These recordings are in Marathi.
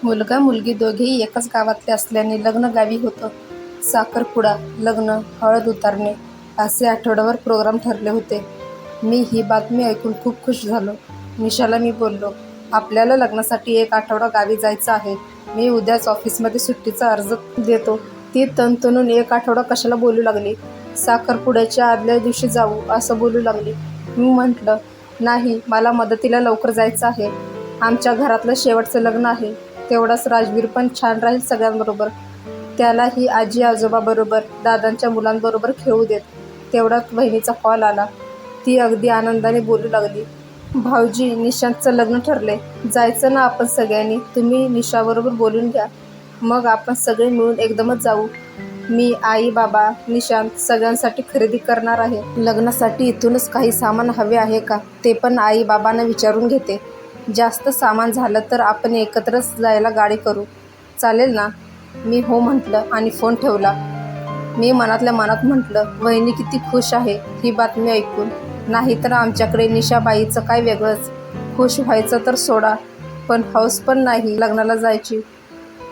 मुलगा मुलगी दोघेही एकाच गावातले असल्याने लग्न गावी होतं. साखरपुडा, लग्न, हळद उतारणे असे आठवड्यावर प्रोग्राम ठरले होते. मी ही बातमी ऐकून खूप खुश झालो. निशाला मी बोललो, आपल्याला लग्नासाठी 1 आठवडा गावी जायचं आहे. मी उद्याच ऑफिसमध्ये सुट्टीचा अर्ज देतो. ती तणतणून 1 आठवडा कशाला बोलू लागली. साखरपुड्याच्या आदल्या दिवशी जाऊ असं बोलू लागली. मी म्हटलं, नाही, मला मदतीला लवकर जायचं आहे. आमच्या घरातलं शेवटचं लग्न आहे. तेवढाच राजवीर पण छान राहील सगळ्यांबरोबर. त्यालाही आजी आजोबाबरोबर, दादांच्या मुलांबरोबर खेळू देत. तेवढ्यात वहिनीचा कॉल आला. ती अगदी आनंदाने बोलू लागली, भाऊजी, निशांतचं लग्न ठरले. जायचं ना आपण सगळ्यांनी. तुम्ही निशाबरोबर बोलून घ्या. मग आपण सगळे मिळून एकदमच जाऊ. मी, आई, बाबा, निशांत सगळ्यांसाठी खरेदी करणार आहे. लग्नासाठी इथूनच काही सामान हवे आहे का ते पण आई बाबांना विचारून घेते. जास्त सामान झालं तर आपण एकत्रच जायला गाडी करू. चालेल ना? मी हो म्हटलं आणि फोन ठेवला. मी मनातल्या मनात म्हटलं, वहिनी किती खुश आहे ही बातमी ऐकून. नाहीतर आमच्याकडे निशाबाईचं काय वेगळंच. खुश व्हायचं तर सोडा, पण हौस पण नाही लग्नाला जायची.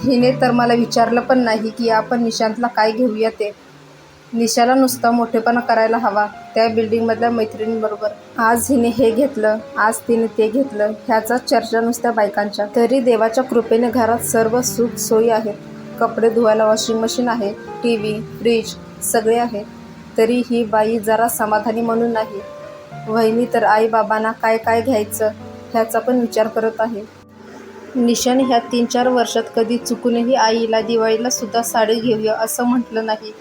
हिने तर मला विचारलं पण नाही की आपण निशांतला काय घेऊया ते. निशाला नुसता मोठेपणा करायला हवा त्या बिल्डिंगमधल्या मैत्रिणींबरोबर. आज हिने हे घेतलं, आज तिने ते घेतलं, ह्याचाच चर्चा नुसत्या बायकांच्या. तरी देवाच्या कृपेने घरात सर्व सुख सोयी आहेत. कपडे धुवायला वॉशिंग मशीन आहे, TV, फ्रीज सगळे आहे. तरी ही बाई जरा समाधानी म्हणून नाही. वहिनी तर आई बाबांना काय काय घ्यायचं ह्याचा पण विचार करत आहे. निशाने ह्या 3-4 वर्षात कधी चुकूनही आईला दिवाळीला सुद्धा साडी घेऊया असं म्हटलं नाही.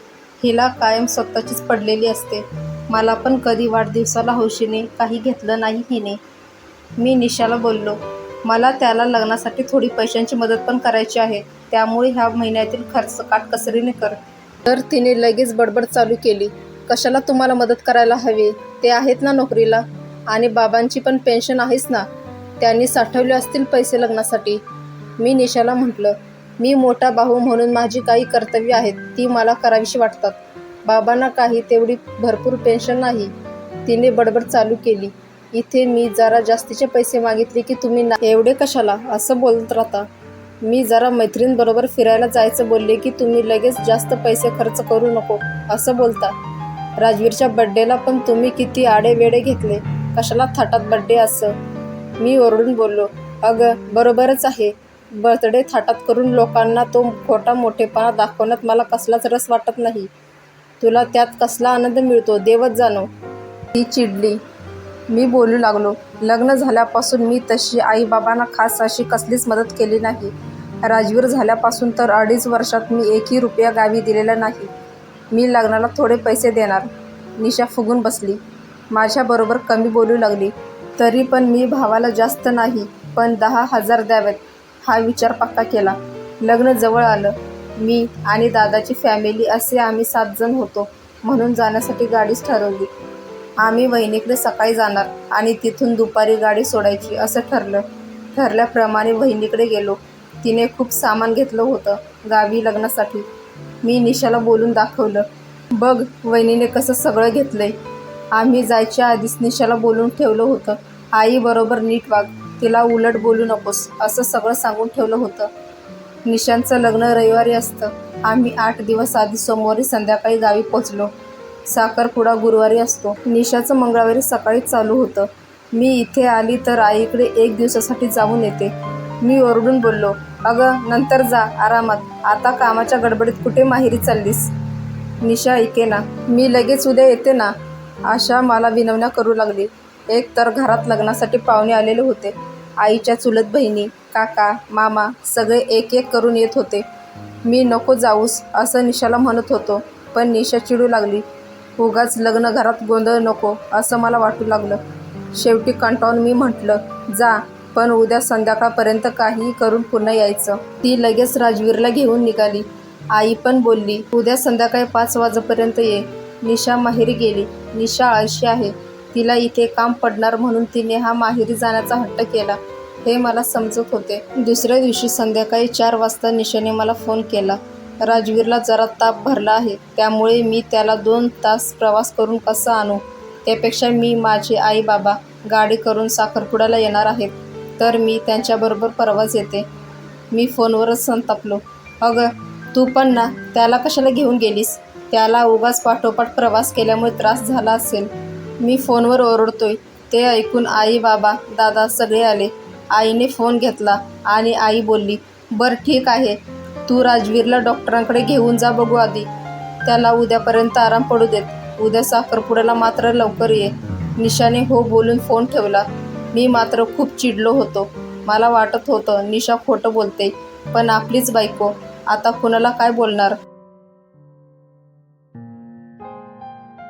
हिला कायम स्वतःचीच पडलेली असते. मला पण कधी वाढदिवसाला हौशीने काही घेतलं नाही हिने. मी निशाला बोललो, मला त्याला लग्नासाठी थोडी पैशांची मदत पण करायची आहे. त्यामुळे ह्या महिन्यातील खर्च काटकसरीने कर. तर तिने लगेच बडबड चालू केली, कशाला तुम्हाला मदत करायला हवी? ते आहेत ना नोकरीला. आणि बाबांची पण पेन्शन आहेच ना. त्यांनी साठवले असतील पैसे लग्नासाठी. मी निशाला म्हटलं, मी मोठा भाऊ म्हणून माझी काही कर्तव्य आहेत ती मला करावीशी वाटतात. बाबांना काही तेवढी भरपूर पेन्शन नाही. तिने बडबड चालू केली, इथे मी जरा जास्तीचे पैसे मागितले की तुम्ही ना एवढे कशाला असं बोलत राहता. मी जरा मैत्रिणींबरोबर फिरायला जायचं बोलले की तुम्ही लगेच जास्त पैसे खर्च करू नको असं बोलता. राजवीरच्या बड्डेला पण तुम्ही किती आडेवेडे घेतले. कशाला थाटात बड्डे असं. मी ओरडून बोललो, अगं बरोबरच आहे. बर्थडे थाटात करून लोकांना तो खोटा मोठेपणा दाखवण्यात मला कसलाच रस वाटत नाही. तुला त्यात कसला आनंद मिळतो देवच जाणो. ती चिडली. मी बोलू लागलो, लग्न झाल्यापासून मी तशी आईबाबांना खास अशी कसलीच मदत केली नाही. राजवीर झाल्यापासून तर 2.5 वर्षात मी 1ही रुपया गावी दिलेला नाही. मी लग्नाला थोडे पैसे देणार. निशा फुगून बसली. माझ्याबरोबर कमी बोलू लागली. तरी पण मी भावाला जास्त नाही पण 10,000 द्यावेत हा विचार पक्का केला. लग्न जवळ आलं. मी आणि दादाची फॅमिली असे आम्ही 7 जण होतो म्हणून जाण्यासाठी गाडीच ठरवली. आम्ही वहिनीकडे सकाळी जाणार आणि तिथून दुपारी गाडी सोडायची असं ठरलं. ठरल्याप्रमाणे वहिनीकडे गेलो. तिने खूप सामान घेतलं होतं गावी लग्नासाठी. मी निशाला बोलून दाखवलं, बघ वहिनीने कसं सगळं घेतलंय. आम्ही जायच्या आधीच निशाला बोलून ठेवलं होतं, आईबरोबर नीट वाग, तिला उलट बोलू नकोस असं सगळं सांगून ठेवलं होतं. निशांचं लग्न रविवारी असतं. आम्ही 8 दिवस आधी सोमवारी संध्याकाळी गावी पोचलो. साखरपुडा गुरुवारी असतो. निशाचं मंगळवारी सकाळी चालू होतं. मी इथे आली तर आईकडे 1 दिवसासाठी जाऊन येते. मी ओरडून बोललो, अगं नंतर जा आरामात, आता कामाच्या गडबडीत कुठे माहेरी चाललीस. निशा ऐकेना. मी लगेच उद्या येते ना अशा मला विनवण्या करू लागली. एक तर घरात लग्नासाठी पाहुणे आलेले होते. आईच्या चुलत बहिणी, काका, मामा सगळे एक एक करून येत होते. मी नको जाऊस असं निशाला म्हणत होतो पण निशा चिडू लागली. उगाच लग्न घरात गोंधळ नको असं मला वाटू लागलं. शेवटी कंटाळून मी म्हटलं, जा पण उद्या संध्याकाळपर्यंत काहीही करून पुन्हा यायचं. ती लगेच राजवीरला घेऊन निघाली. आई पण बोलली, उद्या संध्याकाळी 5 वाजेपर्यंत ये. निशा माहेरी गेली. निशा आळशी आहे. तिला इथे काम पडणार म्हणून तिने हा माहेरी जाण्याचा हट्ट केला हे मला समजत होते. दुसऱ्या दिवशी संध्याकाळी 4 वाजता निशाने मला फोन केला. राजवीरला जरा ताप भरला आहे त्यामुळे मी त्याला 2 तास प्रवास करून कसं आणू. त्यापेक्षा मी माझे आई बाबा गाडी करून साखरपुड्याला येणार आहेत तर मी त्यांच्याबरोबर परवाच येते. मी फोनवरच संतापलो. अगं तू पण ना, त्याला कशाला घेऊन गेलीस? त्याला उगाच पाठोपाठ प्रवास केल्यामुळे त्रास झाला असेल. मी फोनवर ओरडतोय. ते ऐकून आई, बाबा, दादा सगळे आले. आईने फोन घेतला आणि आई बोलली, बरं ठीक आहे, तू राजवीरला डॉक्टरांकडे घेऊन जा बघू आधी. त्याला उद्यापर्यंत आराम पडू देत. उद्या साखरपुड्याला मात्र लवकर ये. निशाने हो बोलून फोन ठेवला. मी मात्र खूप चिडलो होतो. मला वाटत होतं निशा खोटं बोलते, पण आपलीच बायको, आता कुणाला काय बोलणार.